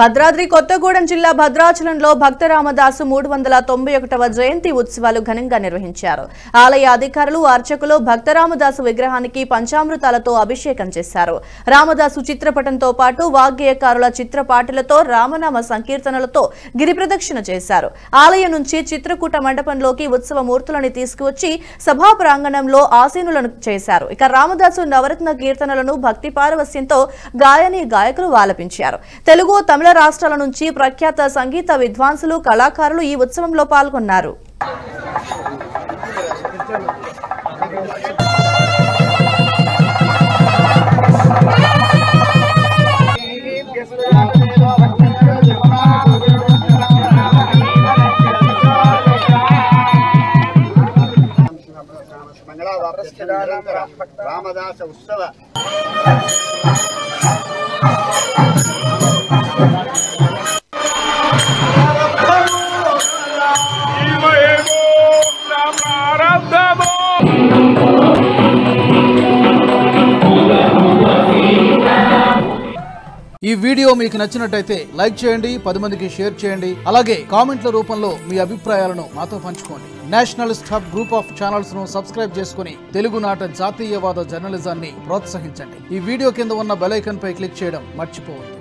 భద్రాద్రి కొత్తగూడెం జిల్లా భద్రాచలంలో భక్త రామదాసు 391వ జయంతి ఉత్సవాలు ఘనంగా నిర్వహించారు. ఆలయ అధికారులు, అర్చకులు భక్త రామదాసు విగ్రహానికి పంచామృతాలతో అభిషేకం చేశారు. రామదాసు చిత్రపటంతో పాటు వాగ్గేయకారుల చిత్రపాటలతో, రామనామ సంకీర్తనలతో గిరి ప్రదక్షిణ చేశారు. ఆలయం నుంచి చిత్రకూట మండపంలోకి ఉత్సవ మూర్తులను తీసుకువచ్చి సభా ప్రాంగణంలో ఆసీనులను చేశారు. ఇక రామదాసు నవరత్న కీర్తనలను భక్తి పారవస్యంతో గాయని గాయకులు ఆలపించారు. తెలుగు, తమిళ రాష్ట్రాల నుంచి ప్రఖ్యాత సంగీత విద్వాంసులు, కళాకారులు ఈ ఉత్సవంలో పాల్గొన్నారు. రామదాస ఉత్సవ ఈ వీడియో మీకు నచ్చినట్టయితే లైక్ చేయండి, 10 మందికి షేర్ చేయండి. అలాగే కామెంట్ల రూపంలో మీ అభిప్రాయాలను మాతో పంచుకోండి. Nationalist hub group of channels ను సబ్స్క్రైబ్ చేసుకుని తెలుగునాట జాతీయవాద జర్నలిజాన్ని ప్రోత్సహించండి. ఈ వీడియో కింద ఉన్న బెల్ ఐకాన్ పై క్లిక్ చేయడం మర్చిపోవద్దు.